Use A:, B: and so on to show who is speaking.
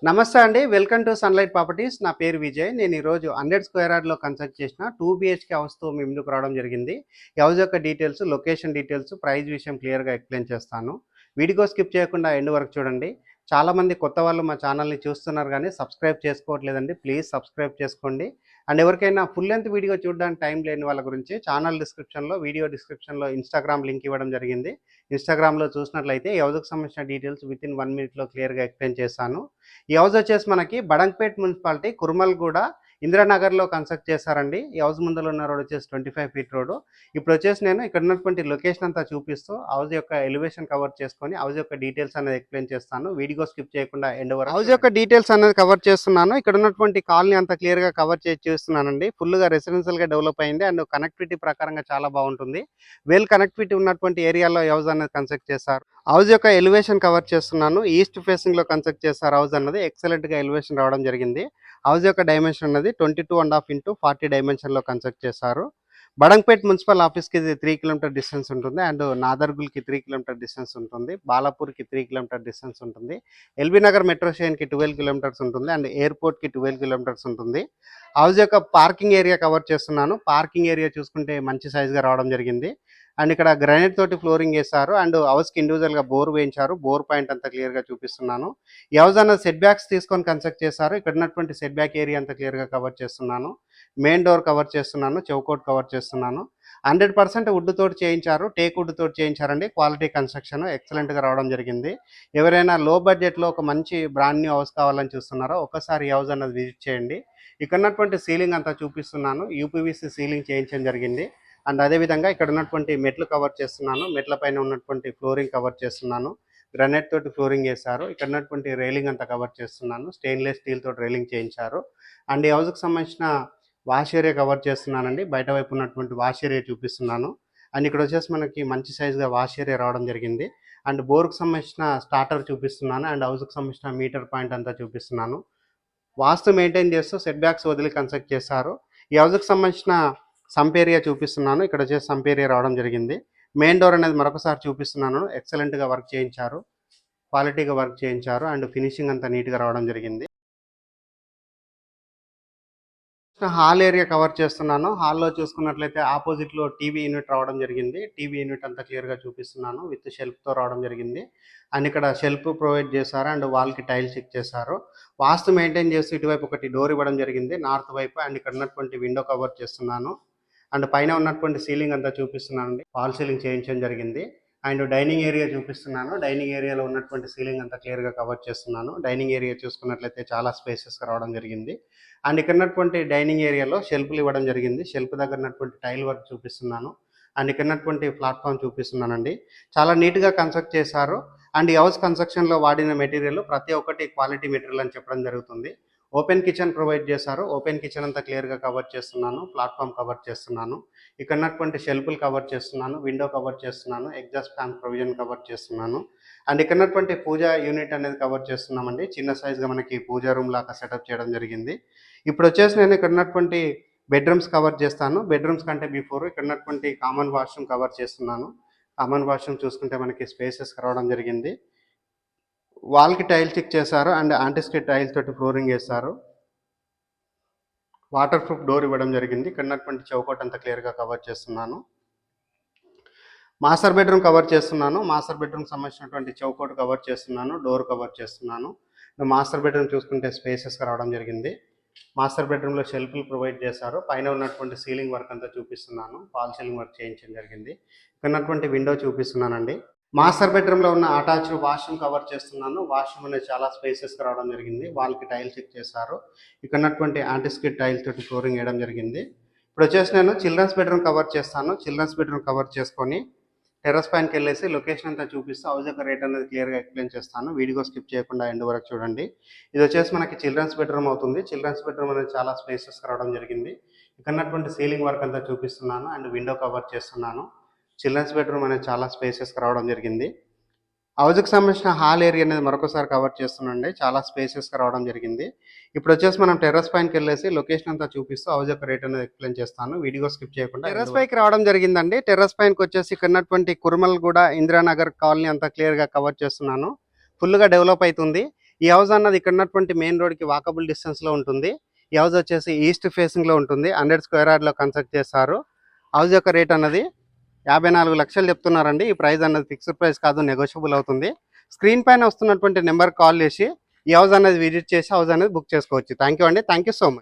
A: నమస్తే అండి. Welcome to sunlight properties. నా పేరు విజయ్. నేను ఈరోజు 100 స్క్వేర్ యార్డ్‌లో కన్స్ట్రక్ట్ చేసిన 2 బీహెచ్‌కే హౌస్‌తో మీ ముందుకు రావడం జరిగింది. ఈ హౌస్ యొక్క డీటెయిల్స్, లొకేషన్ డీటెయిల్స్, ప్రైస్ విషయం క్లియర్‌గా ఎక్స్‌ప్లెయిన్ చేస్తాను. వీడియో స్కిప్ చేయకుండా ఎండ్ వరకు చూడండి. చాలామంది కొత్త వాళ్ళు మా ఛానల్‌ని చూస్తున్నారు గానీ సబ్స్క్రైబ్ చేసుకోవట్లేదండి. ప్లీజ్ సబ్స్క్రైబ్ చేసుకోండి. అండ్ ఎవరికైనా ఫుల్ లెంగ్త్ వీడియో చూడడానికి టైం లేని వాళ్ళ గురించి ఛానల్ డిస్క్రిప్షన్‌లో, వీడియో డిస్క్రిప్షన్‌లో ఇన్‌స్టాగ్రామ్ లింక్ ఇవ్వడం జరిగింది. ఇన్‌స్టాగ్రామ్‌లో చూసినట్లయితే ఈ హౌస్‌కి సంబంధించిన డీటెయిల్స్ వితిన్ 1 మినిట్‌లో క్లియర్‌గా ఎక్స్‌ప్లెయిన్ చేశాను. ఈ హౌస్ వచ్చేసి మనకి బడంగ్పేట్ మున్సిపాలిటీ కుర్మల్గూడ ఇందిరానగర్లో కన్స్ట్రక్ట్ చేశారండి. ఈ హౌస్ ముందర ఉన్న రోడ్ వచ్చేసి 25 ఫీట్ రోడ్. ఇప్పుడు వచ్చేసి నేను ఇక్కడ ఉన్నటువంటి లొకేషన్ అంతా చూపిస్తూ హౌస్ యొక్క ఎలివేషన్ కవర్ చేసుకొని హౌస్ యొక్క డీటెయిల్స్ అనేది ఎక్స్ప్లెయిన్ చేస్తాను. వీడియో స్కిప్ చేయకుండా ఎండ్ వరకు హౌస్ యొక్క డీటెయిల్స్ అనేది కవర్ చేస్తున్నాను. ఇక్కడ ఉన్నటువంటి కాలనీ అంతా క్లియర్ గా కవర్ చేసి చూస్తున్నానండి. ఫుల్ గా రెసిడెన్షియల్ గా డెవలప్ అయింది అండ్ కనెక్టివిటీ ప్రకారంగా చాలా బాగుంటుంది. వెల్ కనెక్టివిటీ ఉన్నటువంటి ఏరియాలో హౌస్ అనేది కన్స్ట్రక్ట్ చేశారు. హౌస్ యొక్క ఎలివేషన్ కవర్ చేస్తున్నాను. ఈస్ట్ ఫేసింగ్ లో కన్స్ట్రక్ట్ చేశారు. హౌస్ అన్నది ఎక్సలెంట్ గా ఎలివేషన్ రావడం జరిగింది. హౌస్ యొక్క డైమెన్షన్ అనేది 22.5 ఇంటూ 40 డైమెన్షన్ లో కన్స్ట్రక్ట్ చేశారు. బడంగ్పేట్ మున్సిపల్ ఆఫీస్కి 3 కిలోమీటర్ డిస్టెన్స్ ఉంటుంది అండ్ నాదర్గుల్కి 3 కిలోమీటర్ డిస్టెన్స్ ఉంటుంది. బాలాపూర్కి 3 కిలోమీటర్ డిస్టెన్స్ ఉంటుంది. ఎల్బీ నగర్ మెట్రో స్టేషన్కి 12 కిలోమీటర్స్ ఉంటుంది అండ్ ఎయిర్పోర్ట్కి 12 కిలోమీటర్స్ ఉంటుంది. హౌస్ యొక్క పార్కింగ్ ఏరియా కవర్ చేస్తున్నాను. పార్కింగ్ ఏరియా చూసుకుంటే మంచి సైజ్గా రావడం జరిగింది. అండ్ ఇక్కడ గ్రానైట్ తోటి ఫ్లోరింగ్ వేశారు అండ్ హౌస్కి ఇండివిజువల్గా బోర్ వేయించారు. బోర్ పాయింట్ అంతా క్లియర్గా చూపిస్తున్నాను. ఈ హౌస్ అన్న సెట్ బ్యాక్స్ తీసుకొని కన్స్ట్రక్ట్ చేశారు. ఇక్కడ ఉన్నటువంటి సెట్ బ్యాక్ ఏరియా అంతా క్లియర్గా కవర్ చేస్తున్నాను. మెయిన్ డోర్ కవర్ చేస్తున్నాను. చౌకోట్ కవర్ చేస్తున్నాను. 100% వుడ్ తోటి చేయించారు. టేక్ వుడ్ తోటి చేయించారండి. క్వాలిటీ కన్స్ట్రక్షన్ ఎక్సలెంట్గా రావడం జరిగింది. ఎవరైనా లో బడ్జెట్లో ఒక మంచి బ్రాండ్ న్యూ హౌస్ కావాలని చూస్తున్నారో ఒకసారి ఈ హౌస్ అన్నది విజిట్ చేయండి. ఇక్కడ ఉన్నటువంటి సీలింగ్ అంతా చూపిస్తున్నాను. యూపీవీసీ సీలింగ్ చేయించడం జరిగింది. అండ్ అదేవిధంగా ఇక్కడ ఉన్నటువంటి మెట్లు కవర్ చేస్తున్నాను. మెట్ల పైన ఉన్నటువంటి ఫ్లోరింగ్ కవర్ చేస్తున్నాను. గ్రానైట్ తోటి ఫ్లోరింగ్ వేశారు. ఇక్కడ ఉన్నటువంటి రైలింగ్ అంతా కవర్ చేస్తున్నాను. స్టెయిన్లెస్ స్టీల్ తోటి రైలింగ్ చేయించారు. అండ్ ఈ హౌస్కి సంబంధించిన వాష్ ఏరియా కవర్ చేస్తున్నానండి. బయట వైపు ఉన్నటువంటి వాష్ ఏరియా చూపిస్తున్నాను. అండ్ ఇక్కడ వచ్చేసి మనకి మంచి సైజుగా వాష్ ఏరియా రావడం జరిగింది. అండ్ బోర్కు సంబంధించిన స్టార్టర్ చూపిస్తున్నాను అండ్ హౌస్కి సంబంధించిన మీటర్ పాయింట్ అంతా చూపిస్తున్నాను. వాస్తు మెయింటైన్ చేస్తూ సెట్ బ్యాక్స్ వదిలి కన్స్ట్రక్ట్ చేశారు. ఈ హౌస్కి సంబంధించిన సంప్ ఏరియా చూపిస్తున్నాను. ఇక్కడ వచ్చేసి సంప్ ఏరియా రావడం జరిగింది. మెయిన్ డోర్ అనేది మరొకసారి చూపిస్తున్నాను. ఎక్సలెంట్గా వర్క్ చేయించారు. క్వాలిటీగా వర్క్ చేయించారు అండ్ ఫినిషింగ్ అంతా నీట్గా రావడం జరిగింది. హాల్ ఏరియా కవర్ చేస్తున్నాను. హాల్లో చూసుకున్నట్లయితే ఆపోజిట్లో టీవీ యూనిట్ రావడం జరిగింది. టీవీ యూనిట్ అంతా క్లియర్గా చూపిస్తున్నాను. విత్ షెల్ఫ్తో రావడం జరిగింది. అండ్ ఇక్కడ షెల్ఫ్ ప్రొవైడ్ చేశారు అండ్ వాల్కి టైల్స్ ఇచ్చేసారు. వాస్తు మెయింటైన్ చేస్తూ ఇటువైపు ఒకటి డోర్ ఇవ్వడం జరిగింది నార్త్ వైపు. అండ్ ఇక్కడ ఉన్నటువంటి విండో కవర్ చేస్తున్నాను. అండ్ పైన ఉన్నటువంటి సీలింగ్ అంతా చూపిస్తున్నాను అండి. ఫాల్ సీలింగ్ చేయించడం జరిగింది. అండ్ డైనింగ్ ఏరియా చూపిస్తున్నాను. డైనింగ్ ఏరియాలో ఉన్నటువంటి సీలింగ్ అంతా క్లియర్గా కవర్ చేస్తున్నాను. డైనింగ్ ఏరియా చూసుకున్నట్లయితే చాలా స్పేసెస్గా రావడం జరిగింది. అండ్ ఇక్కడ ఉన్నటువంటి డైనింగ్ ఏరియాలో షెల్ఫ్లు ఇవ్వడం జరిగింది. షెల్ఫ్ దగ్గర ఉన్నటువంటి టైల్ వర్క్ చూపిస్తున్నాను. అండ్ ఇక్కడ ఉన్నటువంటి ప్లాట్ఫామ్ చూపిస్తున్నానండి. చాలా నీట్గా కన్స్ట్రక్ట్ చేశారు. అండ్ ఈ హౌస్ కన్స్ట్రక్షన్లో వాడిన మెటీరియల్ ప్రతి ఒక్కటి క్వాలిటీ మెటీరియల్ అని చెప్పడం జరుగుతుంది. ఓపెన్ కిచెన్ ప్రొవైడ్ చేశారు. ఓపెన్ కిచెన్ అంతా క్లియర్గా కవర్ చేస్తున్నాను. ప్లాట్ఫామ్ కవర్ చేస్తున్నాను. ఇక్కడ ఉన్నటువంటి షెల్ఫ్లు కవర్ చేస్తున్నాను. విండో కవర్ చేస్తున్నాను. ఎగ్జాస్ట్ ఫ్యాన్ ప్రొవిజన్ కవర్ చేస్తున్నాను. అండ్ ఇక్కడ ఉన్నటువంటి పూజా యూనిట్ అనేది కవర్ చేస్తున్నామండి. చిన్న సైజ్గా మనకి పూజా రూమ్ లాగా సెటప్ చేయడం జరిగింది. ఇప్పుడు వచ్చేసి నేను ఇక్కడ ఉన్నటువంటి బెడ్రూమ్స్ కవర్ చేస్తాను. బెడ్రూమ్స్ కంటే బిఫోర్ ఇక్కడ ఉన్నటువంటి కామన్ వాష్రూమ్ కవర్ చేస్తున్నాను. కామన్ వాష్రూమ్ చూసుకుంటే మనకి స్పేసెస్ రావడం జరిగింది. వాల్కి టైల్స్ ఇచ్చేసారు అండ్ యాంటిస్కిడ్ టైల్స్ తోటి ఫ్లోరింగ్ వేస్తారు. వాటర్ ప్రూఫ్ డోర్ ఇవ్వడం జరిగింది. ఇక్కడ ఉన్నటువంటి చౌకోట్ అంతా క్లియర్గా కవర్ చేస్తున్నాను. మాస్టర్ బెడ్రూమ్ కవర్ చేస్తున్నాను. మాస్టర్ బెడ్రూమ్ సంబంధించినటువంటి చౌకోట్ కవర్ చేస్తున్నాను. డోర్ కవర్ చేస్తున్నాను. మాస్టర్ బెడ్రూమ్ చూసుకుంటే స్పేసెస్గా రావడం జరిగింది. మాస్టర్ బెడ్రూమ్లో షెల్ఫ్లు ప్రొవైడ్ చేశారు. పైన ఉన్నటువంటి సీలింగ్ వర్క్ అంతా చూపిస్తున్నాను. ఫాల్ సీలింగ్ వర్క్ చేయించడం జరిగింది. ఇక్కడ ఉన్నటువంటి విండో చూపిస్తున్నానండి. మాస్టర్ బెడ్రూమ్లో ఉన్న అటాచ్డ్ వాష్రూమ్ కవర్ చేస్తున్నాను. వాష్రూమ్ అనేది చాలా స్పేసెస్గా రావడం జరిగింది. వాల్కి టైల్స్ ఇచ్చేసారు. ఇక్కడ ఉన్నటువంటి యాంటిస్కిడ్ టైల్స్ తోటి ఫ్లోరింగ్ వేయడం జరిగింది. ఇప్పుడు వచ్చేసి నేను చిల్డ్రన్స్ బెడ్రూమ్ కవర్ చేస్తాను. చిల్డ్రన్స్ బెడ్రూమ్ కవర్ చేసుకొని టెర్రస్ పైనకి వెళ్ళేసి లొకేషన్ అంతా చూపిస్తూ హౌస్ యొక్క రేట్ అనేది క్లియర్గా ఎక్స్ప్లెయిన్ చేస్తాను. వీడియో స్కిప్ చేయకుండా ఎండ్ వరకు చూడండి. ఇది వచ్చేసి మనకి చిల్డ్రన్స్ బెడ్రూమ్ అవుతుంది. చిల్డ్రన్స్ బెడ్రూమ్ అనేది చాలా స్పేసెస్గా రావడం జరిగింది. ఇక్కడ ఉన్నటువంటి సీలింగ్ వర్క్ అంతా చూపిస్తున్నాను అండ్ విండో కవర్ చేస్తున్నాను. చిల్డ్రన్స్ బెడ్రూమ్ అనేది చాలా స్పేసెస్గా రావడం జరిగింది. హౌస్కి సంబంధించిన హాల్ ఏరియా అనేది మరొకసారి కవర్ చేస్తున్నాండి. చాలా స్పేసెస్గా రావడం జరిగింది. ఇప్పుడు వచ్చేసి మనం టెర్రస్ పైనకి వెళ్ళేసి లొకేషన్ అంతా చూపిస్తూ హౌస్ యొక్క రేట్ అనేది ఎక్స్ప్లెయిన్ చేస్తాను. వీడియో స్కిప్ చేయకుండా టెర్రస్ పైకి రావడం జరిగిందండి. టెర్రస్ పైనకి వచ్చేసి ఇక్కడ ఉన్నటువంటి కుర్మల్గూడ ఇందిరానగర్ కాలనీ అంతా క్లియర్గా కవర్ చేస్తున్నాను. ఫుల్గా డెవలప్ అవుతుంది. ఈ హౌస్ అన్నది ఇక్కడ ఉన్నటువంటి మెయిన్ రోడ్కి వాకబుల్ డిస్టెన్స్లో ఉంటుంది. ఈ హౌస్ వచ్చేసి ఈస్ట్ ఫేసింగ్లో ఉంటుంది. 100 స్క్వేర్ యార్డ్లో కన్స్ట్రక్ట్ చేస్తారు. హౌస్ యొక్క రేట్ అన్నది 54 లక్షలు చెప్తున్నారండి. ఈ ప్రైస్ అన్నది ఫిక్స్డ్ ప్రైస్ కాదు, నెగోషియబుల్ అవుతుంది. స్క్రీన్ పైన వస్తున్నటువంటి నెంబర్ కాల్ చేసి ఈ హౌస్ అనేది విజిట్ చేసి హౌస్ అనేది బుక్ చేసుకోవచ్చు. థ్యాంక్ యూ అండి. Thank you so much.